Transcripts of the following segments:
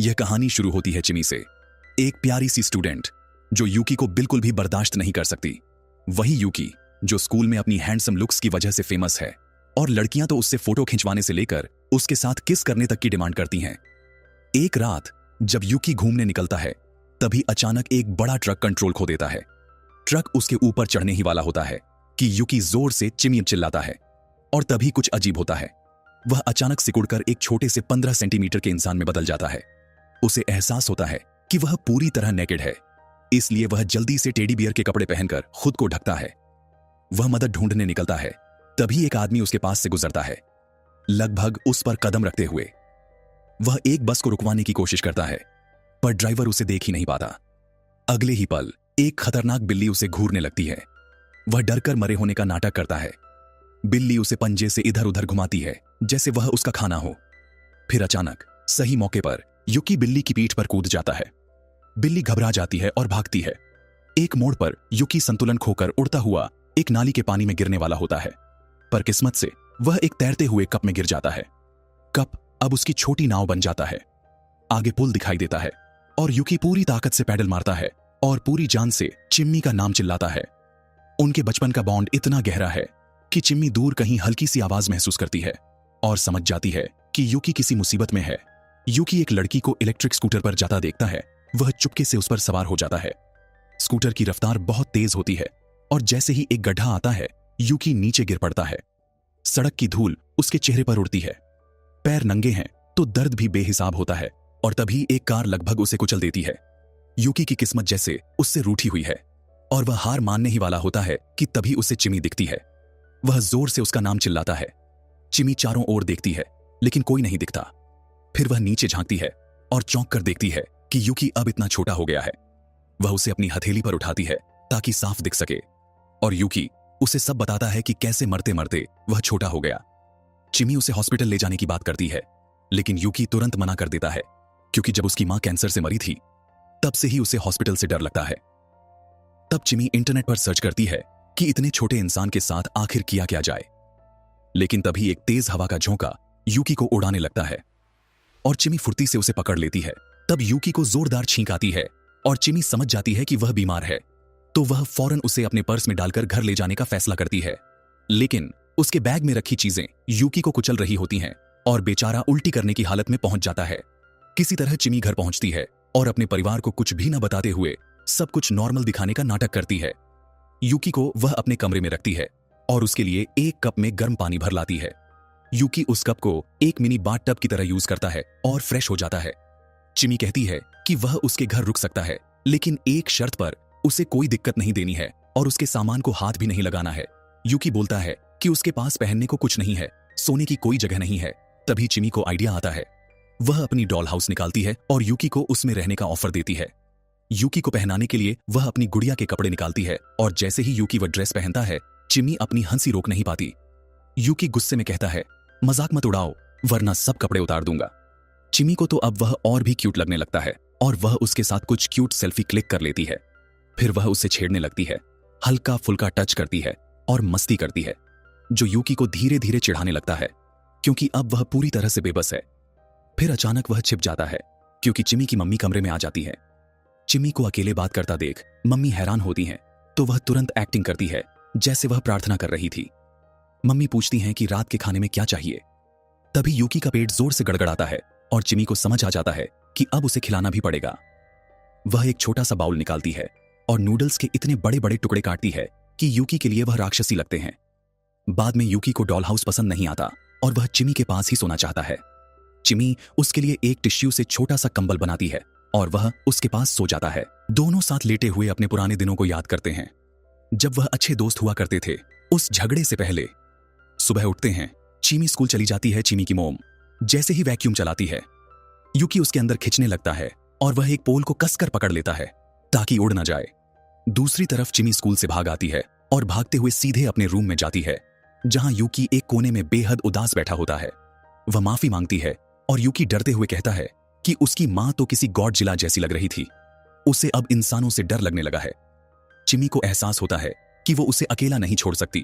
यह कहानी शुरू होती है चिमी से, एक प्यारी सी स्टूडेंट जो यूकी को बिल्कुल भी बर्दाश्त नहीं कर सकती। वही यूकी जो स्कूल में अपनी हैंडसम लुक्स की वजह से फेमस है और लड़कियां तो उससे फोटो खिंचवाने से लेकर उसके साथ किस करने तक की डिमांड करती हैं। एक रात जब यूकी घूमने निकलता है तभी अचानक एक बड़ा ट्रक कंट्रोल खो देता है। ट्रक उसके ऊपर चढ़ने ही वाला होता है कि यूकी जोर से चिमी चिल्लाता है और तभी कुछ अजीब होता है। वह अचानक सिकुड़कर एक छोटे से 15 सेंटीमीटर के इंसान में बदल जाता है। उसे एहसास होता है कि वह पूरी तरह नेकेड है, इसलिए वह जल्दी से टेडी बियर के कपड़े पहनकर खुद को ढकता है। वह मदद ढूंढने निकलता है तभी एक आदमी उसके पास से गुजरता है, लगभग उस पर कदम रखते हुए। वह एक बस को रुकवाने की कोशिश करता है पर ड्राइवर उसे देख ही नहीं पाता। अगले ही पल एक खतरनाक बिल्ली उसे घूरने लगती है। वह डरकर मरे होने का नाटक करता है। बिल्ली उसे पंजे से इधर उधर घुमाती है जैसे वह उसका खाना हो। फिर अचानक सही मौके पर यूकी बिल्ली की पीठ पर कूद जाता है। बिल्ली घबरा जाती है और भागती है। एक मोड़ पर यूकी संतुलन खोकर उड़ता हुआ एक नाली के पानी में गिरने वाला होता है, पर किस्मत से वह एक तैरते हुए कप में गिर जाता है। कप अब उसकी छोटी नाव बन जाता है। आगे पुल दिखाई देता है और यूकी पूरी ताकत से पैडल मारता है और पूरी जान से चिम्मी का नाम चिल्लाता है। उनके बचपन का बॉन्ड इतना गहरा है कि चिम्मी दूर कहीं हल्की सी आवाज महसूस करती है और समझ जाती है कि यूकी किसी मुसीबत में है। यूकी एक लड़की को इलेक्ट्रिक स्कूटर पर जाता देखता है। वह चुपके से उस पर सवार हो जाता है। स्कूटर की रफ्तार बहुत तेज होती है और जैसे ही एक गड्ढा आता है यूकी नीचे गिर पड़ता है। सड़क की धूल उसके चेहरे पर उड़ती है। पैर नंगे हैं तो दर्द भी बेहिसाब होता है और तभी एक कार लगभग उसे कुचल देती है। यूकी की किस्मत जैसे उससे रूठी हुई है और वह हार मानने ही वाला होता है कि तभी उसे चिमी दिखती है। वह जोर से उसका नाम चिल्लाता है। चिमी चारों ओर देखती है लेकिन कोई नहीं दिखता। फिर वह नीचे झांकती है और चौंक कर देखती है कि यूकी अब इतना छोटा हो गया है। वह उसे अपनी हथेली पर उठाती है ताकि साफ दिख सके और यूकी उसे सब बताता है कि कैसे मरते मरते वह छोटा हो गया। चिमी उसे हॉस्पिटल ले जाने की बात करती है लेकिन यूकी तुरंत मना कर देता है क्योंकि जब उसकी मां कैंसर से मरी थी तब से ही उसे हॉस्पिटल से डर लगता है। तब चिमी इंटरनेट पर सर्च करती है कि इतने छोटे इंसान के साथ आखिर किया क्या जाए। लेकिन तभी एक तेज हवा का झोंका यूकी को उड़ाने लगता है और चिमी फुर्ती से उसे पकड़ लेती है। तब यूकी को जोरदार छींक आती है और चिमी समझ जाती है कि वह बीमार है, तो वह फौरन उसे अपने पर्स में डालकर घर ले जाने का फैसला करती है। लेकिन उसके बैग में रखी चीजें यूकी को कुचल रही होती हैं और बेचारा उल्टी करने की हालत में पहुंच जाता है। किसी तरह चिमी घर पहुंचती है और अपने परिवार को कुछ भी न बताते हुए सब कुछ नॉर्मल दिखाने का नाटक करती है। यूकी को वह अपने कमरे में रखती है और उसके लिए एक कप में गर्म पानी भर लाती है। यूकी उस कप को एक मिनी बाथ टब की तरह यूज करता है और फ्रेश हो जाता है। चिमी कहती है कि वह उसके घर रुक सकता है लेकिन एक शर्त पर, उसे कोई दिक्कत नहीं देनी है और उसके सामान को हाथ भी नहीं लगाना है। यूकी बोलता है कि उसके पास पहनने को कुछ नहीं है, सोने की कोई जगह नहीं है। तभी चिमी को आइडिया आता है। वह अपनी डॉल हाउस निकालती है और यूकी को उसमें रहने का ऑफर देती है। यूकी को पहनाने के लिए वह अपनी गुड़िया के कपड़े निकालती है और जैसे ही यूकी वह ड्रेस पहनता है चिमी अपनी हंसी रोक नहीं पाती। यूकी गुस्से में कहता है, मजाक मत उड़ाओ वरना सब कपड़े उतार दूंगा। चिमी को तो अब वह और भी क्यूट लगने लगता है और वह उसके साथ कुछ क्यूट सेल्फी क्लिक कर लेती है। फिर वह उसे छेड़ने लगती है, हल्का फुल्का टच करती है और मस्ती करती है, जो यूकी को धीरे धीरे चिढ़ाने लगता है क्योंकि अब वह पूरी तरह से बेबस है। फिर अचानक वह छिप जाता है क्योंकि चिमी की मम्मी कमरे में आ जाती है। चिमी को अकेले बात करता देख मम्मी हैरान होती हैं, तो वह तुरंत एक्टिंग करती है जैसे वह प्रार्थना कर रही थी। मम्मी पूछती हैं कि रात के खाने में क्या चाहिए। तभी यूकी का पेट जोर से गड़गड़ाता है और चिमी को समझ आ जाता है कि अब उसे खिलाना भी पड़ेगा। वह एक छोटा सा बाउल निकालती है और नूडल्स के इतने बड़े बड़े टुकड़े काटती है कि यूकी के लिए वह राक्षसी लगते हैं। बाद में यूकी को डॉल हाउस पसंद नहीं आता और वह चिमी के पास ही सोना चाहता है। चिमी उसके लिए एक टिश्यू से छोटा सा कंबल बनाती है और वह उसके पास सो जाता है। दोनों साथ लेटे हुए अपने पुराने दिनों को याद करते हैं जब वह अच्छे दोस्त हुआ करते थे। उस झगड़े से पहले सुबह उठते हैं, चिमी स्कूल चली जाती है। चिमी की मोम जैसे ही वैक्यूम चलाती है यूकी उसके अंदर खिंचने लगता है और वह एक पोल को कसकर पकड़ लेता है ताकि उड़ न जाए। दूसरी तरफ चिमी स्कूल से भाग आती है और भागते हुए सीधे अपने रूम में जाती है जहां यूकी एक कोने में बेहद उदास बैठा होता है। वह माफी मांगती है और यूकी डरते हुए कहता है कि उसकी मां तो किसी गॉडजिला जैसी लग रही थी, उसे अब इंसानों से डर लगने लगा है। चिमी को एहसास होता है कि वो उसे अकेला नहीं छोड़ सकती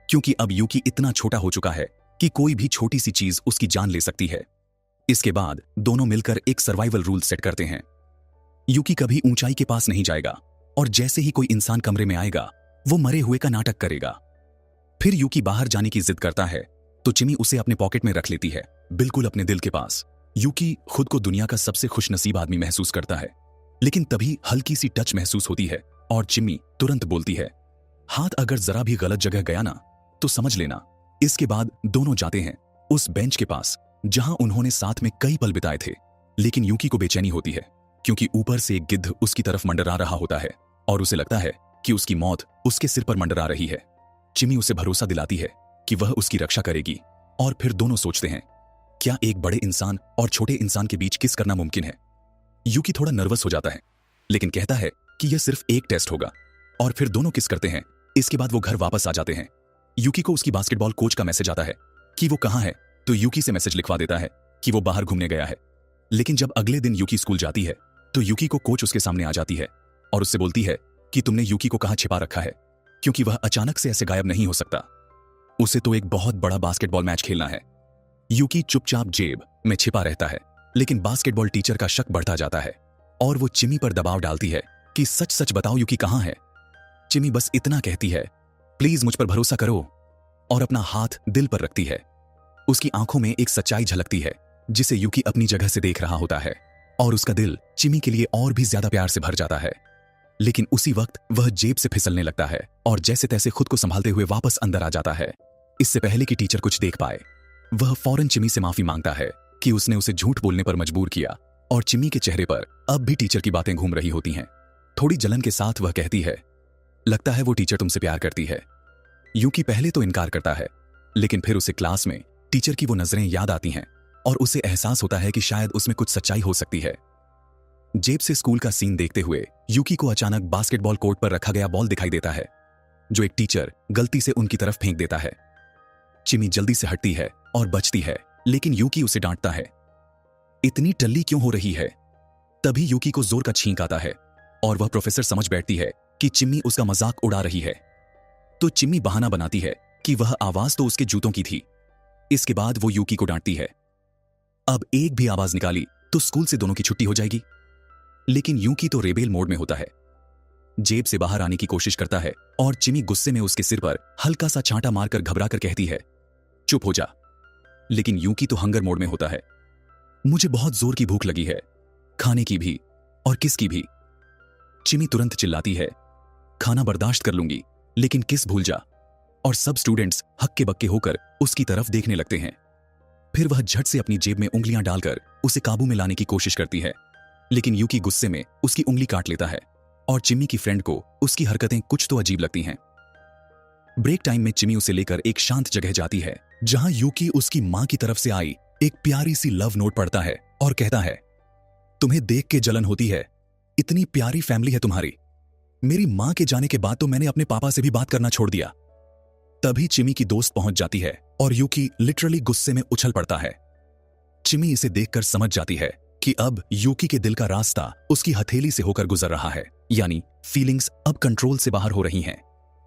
क्योंकि अब यूकी इतना छोटा हो चुका है कि कोई भी छोटी सी चीज उसकी जान ले सकती है। इसके बाद दोनों मिलकर एक सर्वाइवल रूल सेट करते हैं। यूकी कभी ऊंचाई के पास नहीं जाएगा और जैसे ही कोई इंसान कमरे में आएगा वो मरे हुए का नाटक करेगा। फिर यूकी बाहर जाने की जिद करता है तो चिमी उसे अपने पॉकेट में रख लेती है, बिल्कुल अपने दिल के पास। यूकी खुद को दुनिया का सबसे खुशनसीब आदमी महसूस करता है, लेकिन तभी हल्की सी टच महसूस होती है और चिमी तुरंत बोलती है, हाथ अगर जरा भी गलत जगह गया ना तो समझ लेना। इसके बाद दोनों जाते हैं उस बेंच के पास जहां उन्होंने साथ में कई पल बिताए थे। लेकिन यूकी को बेचैनी होती है क्योंकि ऊपर से एक गिद्ध उसकी तरफ मंडरा रहा होता है और उसे लगता है कि उसकी मौत उसके सिर पर मंडरा रही है। चिमी उसे भरोसा दिलाती है कि वह उसकी रक्षा करेगी और फिर दोनों सोचते हैं, क्या एक बड़े इंसान और छोटे इंसान के बीच किस करना मुमकिन है। यूकी थोड़ा नर्वस हो जाता है लेकिन कहता है कि यह सिर्फ एक टेस्ट होगा और फिर दोनों किस करते हैं। इसके बाद वो घर वापस आ जाते हैं। यूकी को उसकी बास्केटबॉल कोच का मैसेज आता है कि वो कहाँ है, तो यूकी से मैसेज लिखवा देता है कि वो बाहर घूमने गया है। लेकिन जब अगले दिन यूकी स्कूल जाती है तो यूकी को कोच उसके सामने आ जाती है और उससे बोलती है कि तुमने यूकी को कहाँ छिपा रखा है, क्योंकि वह अचानक से ऐसे गायब नहीं हो सकता। उसे तो एक बहुत बड़ा बास्केटबॉल मैच खेलना है। यूकी चुपचाप जेब में छिपा रहता है, लेकिन बास्केटबॉल टीचर का शक बढ़ता जाता है और वो चिमी पर दबाव डालती है कि सच सच बताओ यूकी कहाँ है। चिमी बस इतना कहती है, प्लीज मुझ पर भरोसा करो, और अपना हाथ दिल पर रखती है। उसकी आंखों में एक सच्चाई झलकती है जिसे यूकी अपनी जगह से देख रहा होता है और उसका दिल चिमी के लिए और भी ज्यादा प्यार से भर जाता है। लेकिन उसी वक्त वह जेब से फिसलने लगता है और जैसे तैसे खुद को संभालते हुए वापस अंदर आ जाता है। इससे पहले कि टीचर कुछ देख पाए, वह फौरन चिमी से माफी मांगता है कि उसने उसे झूठ बोलने पर मजबूर किया, और चिमी के चेहरे पर अब भी टीचर की बातें घूम रही होती हैं। थोड़ी जलन के साथ वह कहती है, लगता है वो टीचर तुमसे प्यार करती है। यूकी पहले तो इनकार करता है, लेकिन फिर उसे क्लास में टीचर की वो नजरें याद आती हैं और उसे एहसास होता है कि शायद उसमें कुछ सच्चाई हो सकती है। जेब से स्कूल का सीन देखते हुए यूकी को अचानक बास्केटबॉल कोर्ट पर रखा गया बॉल दिखाई देता है, जो एक टीचर गलती से उनकी तरफ फेंक देता है। चिमी जल्दी से हटती है और बचती है, लेकिन यूकी उसे डांटता है, इतनी टल्ली क्यों हो रही है। तभी यूकी को जोर का छींक आता है और वह प्रोफेसर समझ बैठती है कि चिमी उसका मजाक उड़ा रही है। तो चिमी बहाना बनाती है कि वह आवाज तो उसके जूतों की थी। इसके बाद वो यूकी को डांटती है, अब एक भी आवाज निकाली तो स्कूल से दोनों की छुट्टी हो जाएगी। लेकिन यूकी तो रेबेल मोड में होता है, जेब से बाहर आने की कोशिश करता है और चिमी गुस्से में उसके सिर पर हल्का सा छांटा मारकर घबरा कर कहती है, चुप हो जा। लेकिन यूकी तो हंगर मोड में होता है, मुझे बहुत जोर की भूख लगी है, खाने की भी और किस की भी। चिमी तुरंत चिल्लाती है, खाना बर्दाश्त कर लूंगी लेकिन किस भूल जा। और सब स्टूडेंट्स हक्के बक्के होकर उसकी तरफ देखने लगते हैं। फिर वह झट से अपनी जेब में उंगलियां डालकर उसे काबू में लाने की कोशिश करती है, लेकिन यूकी गुस्से में उसकी उंगली काट लेता है और चिमी की फ्रेंड को उसकी हरकतें कुछ तो अजीब लगती हैं। ब्रेक टाइम में चिमी उसे लेकर एक शांत जगह जाती है जहां यूकी उसकी मां की तरफ से आई एक प्यारी सी लव नोट पढ़ता है और कहता है, तुम्हें देख के जलन होती है, इतनी प्यारी फैमिली है तुम्हारी। मेरी मां के जाने के बाद तो मैंने अपने पापा से भी बात करना छोड़ दिया। तभी चिमी की दोस्त पहुंच जाती है और यूकी लिटरली गुस्से में उछल पड़ता है। चिमी इसे देखकर समझ जाती है कि अब यूकी के दिल का रास्ता उसकी हथेली से होकर गुजर रहा है, यानी फीलिंग्स अब कंट्रोल से बाहर हो रही हैं।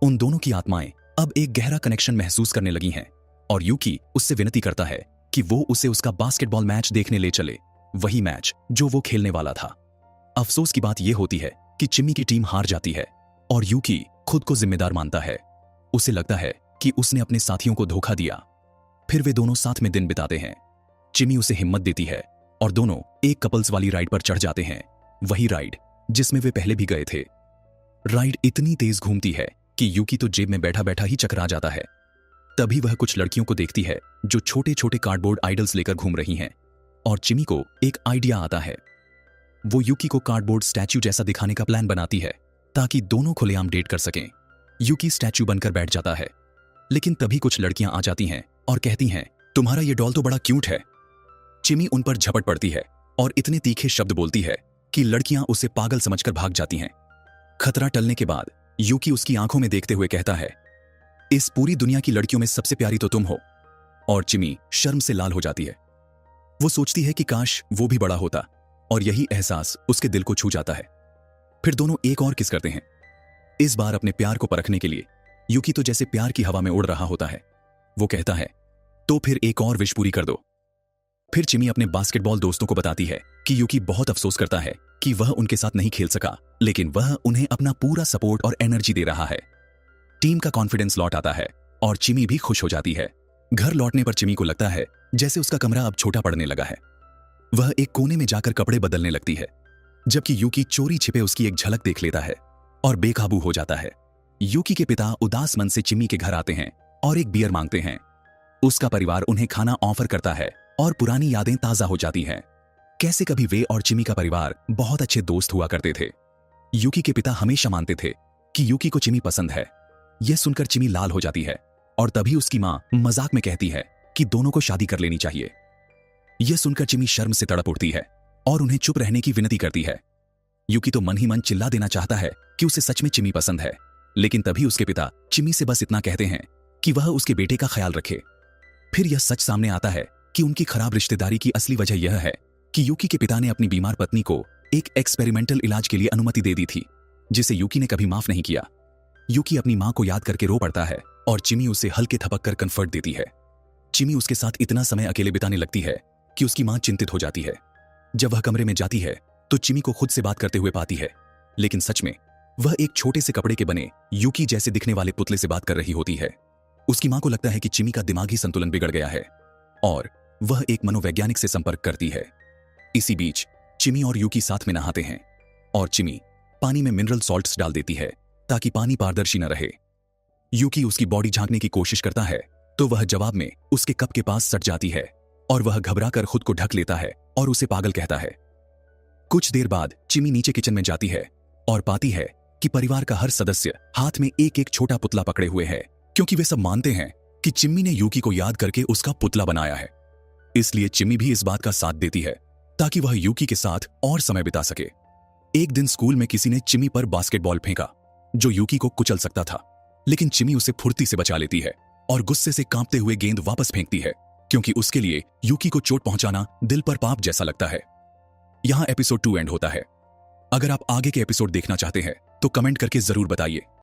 उन दोनों की आत्माएं अब एक गहरा कनेक्शन महसूस करने लगी हैं और यूकी उससे विनती करता है कि वो उसे उसका बास्केटबॉल मैच देखने ले चले, वही मैच जो वो खेलने वाला था। अफसोस की बात यह होती है कि चिमी की टीम हार जाती है और यूकी खुद को जिम्मेदार मानता है। उसे लगता है कि उसने अपने साथियों को धोखा दिया। फिर वे दोनों साथ में दिन बिताते हैं। चिमी उसे हिम्मत देती है और दोनों एक कपल्स वाली राइड पर चढ़ जाते हैं, वही राइड जिसमें वे पहले भी गए थे। राइड इतनी तेज घूमती है कि यूकी तो जेब में बैठा बैठा ही चकरा जाता है। तभी वह कुछ लड़कियों को देखती है जो छोटे छोटे कार्डबोर्ड आइडल्स लेकर घूम रही हैं और चिमी को एक आइडिया आता है। वो यूकी को कार्डबोर्ड स्टैच्यू जैसा दिखाने का प्लान बनाती है ताकि दोनों खुलेआम डेट कर सकें। यूकी स्टैच्यू बनकर बैठ जाता है, लेकिन तभी कुछ लड़कियां आ जाती हैं और कहती हैं, तुम्हारा ये डॉल तो बड़ा क्यूट है। चिमी उन पर झपट पड़ती है और इतने तीखे शब्द बोलती है कि लड़कियां उसे पागल समझकर भाग जाती हैं। खतरा टलने के बाद यूकी उसकी आंखों में देखते हुए कहता है, इस पूरी दुनिया की लड़कियों में सबसे प्यारी तो तुम हो। और चिमी शर्म से लाल हो जाती है। वो सोचती है कि काश वो भी बड़ा होता, और यही एहसास उसके दिल को छू जाता है। फिर दोनों एक और किस करते हैं। इस बार अपने प्यार को परखने के लिए यूकी तो जैसे प्यार की हवा में उड़ रहा होता है। वो कहता है, तो फिर एक और विश पूरी कर दो। फिर चिमी अपने बास्केटबॉल दोस्तों को बताती है कि यूकी बहुत अफसोस करता है कि वह उनके साथ नहीं खेल सका, लेकिन वह उन्हें अपना पूरा सपोर्ट और एनर्जी दे रहा है। टीम का कॉन्फिडेंस लौट आता है और चिमी भी खुश हो जाती है। घर लौटने पर चिमी को लगता है जैसे उसका कमरा अब छोटा पड़ने लगा है। वह एक कोने में जाकर कपड़े बदलने लगती है, जबकि यूकी चोरी छिपे उसकी एक झलक देख लेता है और बेकाबू हो जाता है। यूकी के पिता उदास मन से चिमी के घर आते हैं और एक बियर मांगते हैं। उसका परिवार उन्हें खाना ऑफर करता है और पुरानी यादें ताजा हो जाती हैं। कैसे कभी वे और चिमी का परिवार बहुत अच्छे दोस्त हुआ करते थे। यूकी के पिता हमेशा मानते थे कि यूकी को चिमी पसंद है। यह सुनकर चिमी लाल हो जाती है और तभी उसकी मां मजाक में कहती है कि दोनों को शादी कर लेनी चाहिए। यह सुनकर चिमी शर्म से तड़प उठती है और उन्हें चुप रहने की विनती करती है। यूकी तो मन ही मन चिल्ला देना चाहता है कि उसे सच में चिमी पसंद है, लेकिन तभी उसके पिता चिमी से बस इतना कहते हैं कि वह उसके बेटे का ख्याल रखे। फिर यह सच सामने आता है कि उनकी खराब रिश्तेदारी की असली वजह यह है कि यूकी के पिता ने अपनी बीमार पत्नी को एक एक्सपेरिमेंटल इलाज के लिए अनुमति दे दी थी, जिसे यूकी ने कभी माफ नहीं किया। यूकी अपनी मां को याद करके रो पड़ता है और चिमी उसे हल्के थपक कर कंफर्ट देती है। चिमी उसके साथ इतना समय अकेले बिताने लगती है कि उसकी मां चिंतित हो जाती है। जब वह कमरे में जाती है तो चिमी को खुद से बात करते हुए पाती है, लेकिन सच में वह एक छोटे से कपड़े के बने यूकी जैसे दिखने वाले पुतले से बात कर रही होती है। उसकी मां को लगता है कि चिमी का दिमागी संतुलन बिगड़ गया है और वह एक मनोवैज्ञानिक से संपर्क करती है। इसी बीच चिमी और यूकी साथ में नहाते हैं और चिमी पानी में मिनरल सॉल्ट्स डाल देती है ताकि पानी पारदर्शी न रहे। यूकी उसकी बॉडी झांकने की कोशिश करता है तो वह जवाब में उसके कप के पास सट जाती है और वह घबराकर खुद को ढक लेता है और उसे पागल कहता है। कुछ देर बाद चिमी नीचे किचन में जाती है और पाती है कि परिवार का हर सदस्य हाथ में एक एक छोटा पुतला पकड़े हुए है, क्योंकि वे सब मानते हैं कि चिम्मी ने यूकी को याद करके उसका पुतला बनाया है। इसलिए चिम्मी भी इस बात का साथ देती है ताकि वह यूकी के साथ और समय बिता सके। एक दिन स्कूल में किसी ने चिम्मी पर बास्केटबॉल फेंका जो यूकी को कुचल सकता था, लेकिन चिम्मी उसे फुर्ती से बचा लेती है और गुस्से से कांपते हुए गेंद वापस फेंकती है, क्योंकि उसके लिए यूकी को चोट पहुंचाना दिल पर पाप जैसा लगता है। यहां एपिसोड 2 एंड होता है। अगर आप आगे के एपिसोड देखना चाहते हैं तो कमेंट करके जरूर बताइए।